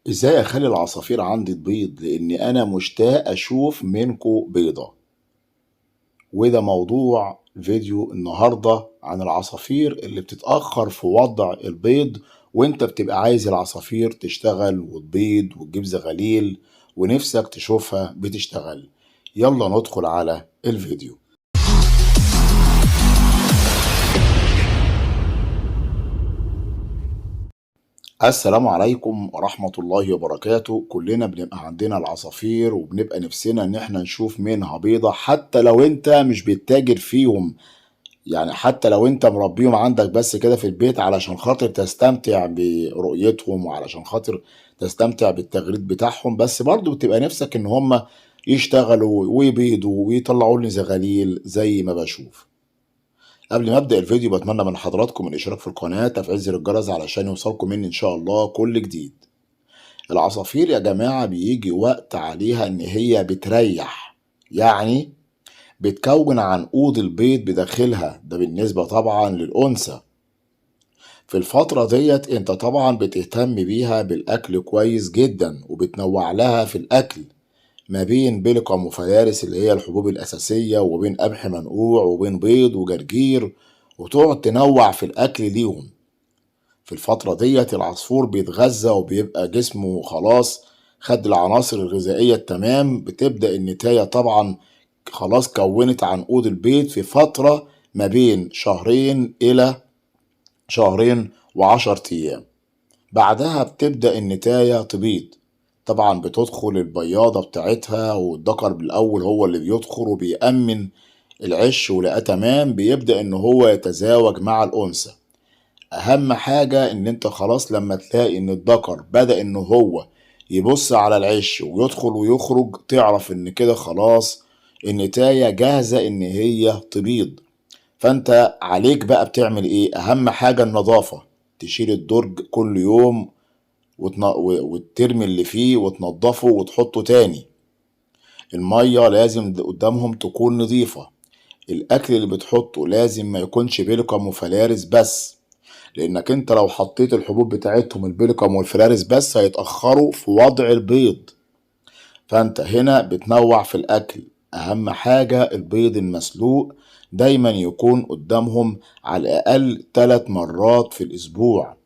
ازاي اخلي العصافير عندي تبيض؟ لاني انا مشتاق اشوف منكو بيضة. وده موضوع فيديو النهاردة عن العصافير اللي بتتأخر في وضع البيض، وانت بتبقى عايز العصافير تشتغل وتبيض وتجيب زغاليل ونفسك تشوفها بتشتغل. يلا ندخل على الفيديو. السلام عليكم ورحمة الله وبركاته. كلنا بنبقى عندنا العصافير وبنبقى نفسنا ان احنا نشوف منها بيضة، حتى لو انت مش بتتاجر فيهم. يعني حتى لو انت مربيهم عندك بس كده في البيت علشان خاطر تستمتع برؤيتهم وعلشان خاطر تستمتع بالتغريد بتاعهم، بس برضو بتبقى نفسك ان هم يشتغلوا ويبيضوا ويطلعوا لي زغاليل زي ما بشوف. قبل ما ابدا الفيديو بتمنى من حضراتكم الاشتراك في القناه، تفعيل زر الجرس علشان يوصلكم مني ان شاء الله كل جديد. العصافير يا جماعه بيجي وقت عليها ان هي بتريح، يعني بتكون عنقود البيض بداخلها، ده بالنسبه طبعا للانثى. في الفتره ديت انت طبعا بتهتم بيها بالاكل كويس جدا، وبتنوع لها في الاكل ما بين بلقم وفيارس اللي هي الحبوب الأساسية، وبين قمح منقوع، وبين بيض وجرجير، وتقعد تنوع في الأكل ليهم. في الفترة ديت العصفور بيتغذى وبيبقى جسمه خلاص خد العناصر الغذائية التمام. بتبدأ النتاية طبعا خلاص كونت عنقود البيض في فترة ما بين شهرين إلى شهرين وعشر أيام. بعدها بتبدأ النتاية تبيض. طبعا بتدخل البياضة بتاعتها، والذكر بالأول هو اللي بيدخل وبيأمن العش، ولقاه تمام بيبدأ إن هو يتزاوج مع الأنثى. أهم حاجة إن أنت خلاص لما تلاقي إن الذكر بدأ إن هو يبص على العش ويدخل ويخرج، تعرف إن كده خلاص النتاية جاهزة إن هي تبيض. فأنت عليك بقى بتعمل إيه؟ أهم حاجة النظافة، تشيل الدرج كل يوم وترمي اللي فيه وتنضفه وتحطه تاني. المية لازم قدامهم تكون نظيفة. الأكل اللي بتحطه لازم ما يكونش بيلقم وفلارس بس، لأنك انت لو حطيت الحبوب بتاعتهم البيلقم والفلارس بس هيتأخروا في وضع البيض. فانت هنا بتنوع في الأكل. أهم حاجة البيض المسلوق دايما يكون قدامهم على الأقل 3 مرات في الأسبوع،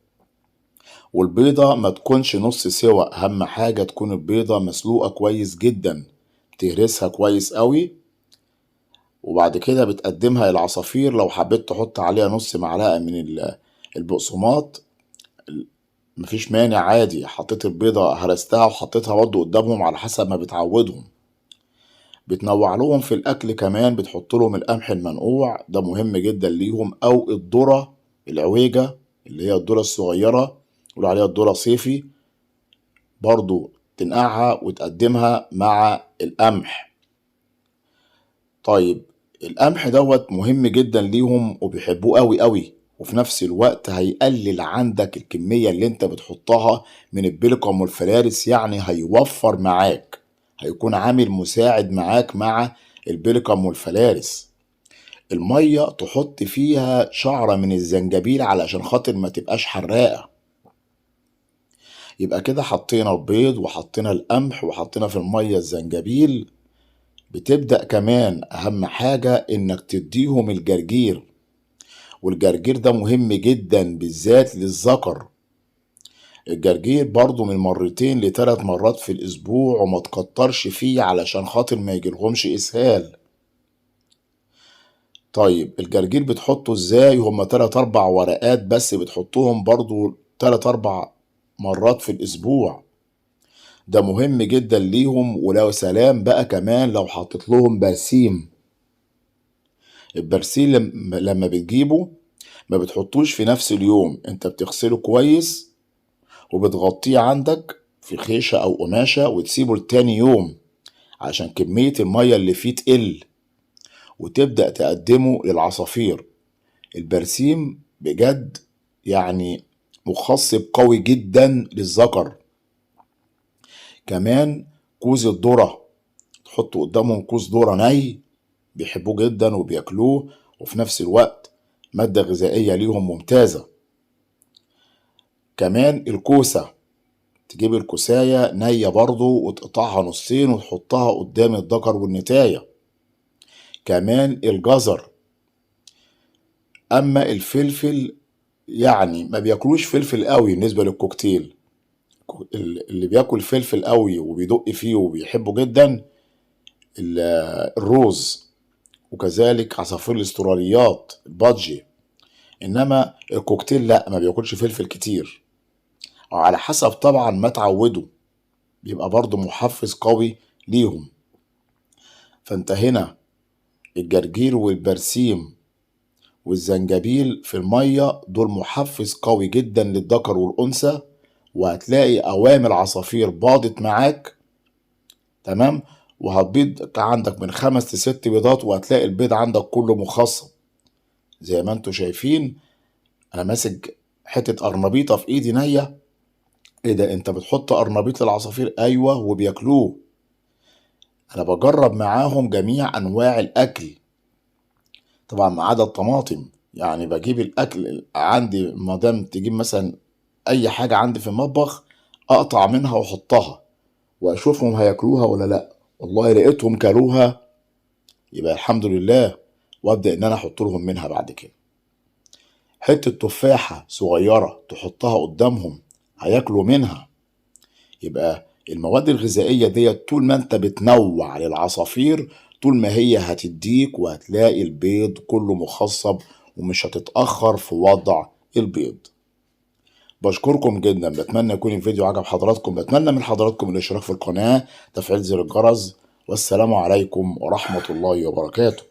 والبيضة ما تكونش نص سوا. اهم حاجة تكون البيضة مسلوقة كويس جدا، تهرسها كويس قوي، وبعد كده بتقدمها للعصافير. لو حبيت تحط عليها نص معلقة من البقسماط مفيش مانع عادي. حطيت البيضة هرستها وحطيتها برضه قدامهم على حسب ما بتعودهم. بتنوع لهم في الاكل كمان، بتحط لهم القمح المنقوع، ده مهم جدا ليهم، او الذرة العويجة اللي هي الذرة الصغيرة، يقولوا عليها الذرة صيفي، برضو تنقعها وتقدمها مع القمح. طيب القمح دوت مهم جدا ليهم وبيحبوه قوي قوي، وفي نفس الوقت هيقلل عندك الكمية اللي انت بتحطها من البلقم والفلارس، يعني هيوفر معاك، هيكون عامل مساعد معاك مع البلقم والفلارس. المية تحط فيها شعرة من الزنجبيل علشان خاطر ما تبقاش حراقة. يبقى كده حطينا البيض وحطينا القمح وحطينا في المية الزنجبيل. بتبدأ كمان أهم حاجة إنك تديهم الجرجير، والجرجير ده مهم جدا بالذات للذكر. الجرجير برضو من مرتين لثلاث مرات في الأسبوع، وما تكترش فيه علشان خاطر ما يجيلهمش إسهال. طيب الجرجير بتحطه ازاي؟ هما 3 4 ورقات بس، بتحطهم برضو 3 4 مرات في الأسبوع. ده مهم جدا ليهم. ولو سلام بقى كمان لو حطيت لهم برسيم. البرسيم لما بتجيبه ما بتحطوش في نفس اليوم، انت بتغسله كويس وبتغطيه عندك في خيشة او قماشة وتسيبه لتاني يوم عشان كمية المية اللي فيه تقل، وتبدأ تقدمه للعصافير. البرسيم بجد يعني مخصب قوي جدا للذكر. كمان كوز الذرة، تحط قدامهم كوز ذرة ني، بيحبوه جدا وبياكلوه، وفي نفس الوقت مادة غذائية ليهم ممتازة. كمان الكوسة تجيب الكوساية نية برضو وتقطعها نصين وتحطها قدام الذكر والنتاية. كمان الجزر. اما الفلفل يعني ما بياكلوش فلفل قوي بالنسبة للكوكتيل. اللي بياكل فلفل قوي وبيدق فيه وبيحبه جدا الروز، وكذلك عصافير الاستراليات البادجي. انما الكوكتيل لا، ما بياكلش فلفل كتير، او على حسب طبعا ما تعودوا، بيبقى برضو محفز قوي ليهم. فانت هنا الجرجير والبرسيم والزنجبيل في المية دول محفز قوي جدا للذكر والأنثى، وهتلاقي أوامر عصافير باضت معاك. تمام. وهتبيض عندك من 5 ل6 بيضات، وهتلاقي البيض عندك كله مخصب زي ما انتوا شايفين. انا ماسك حتة قرنبيطة في ايدي نية. ايه ده، انت بتحط قرنبيط للعصافير؟ ايوه، وبياكلوه. انا بجرب معاهم جميع انواع الاكل طبعا ما عدا الطماطم. يعني بجيب الاكل عندي، ما دام تجيب مثلا اي حاجة عندي في المطبخ اقطع منها واحطها واشوفهم هياكلوها ولا لا. والله لقيتهم كلوها يبقى الحمد لله، وابدا ان انا احط لهم منها بعد كده. حتة تفاحة صغيرة تحطها قدامهم هياكلوا منها. يبقى المواد الغذائية دي طول ما انت بتنوع للعصافير، طول ما هي هتديك، وهتلاقي البيض كله مخصب ومش هتتأخر في وضع البيض. بشكركم جدا، بتمنى يكون الفيديو عجب حضراتكم، بتمنى من حضراتكم الاشتراك في القناة، تفعيل زر الجرس، والسلام عليكم ورحمة الله وبركاته.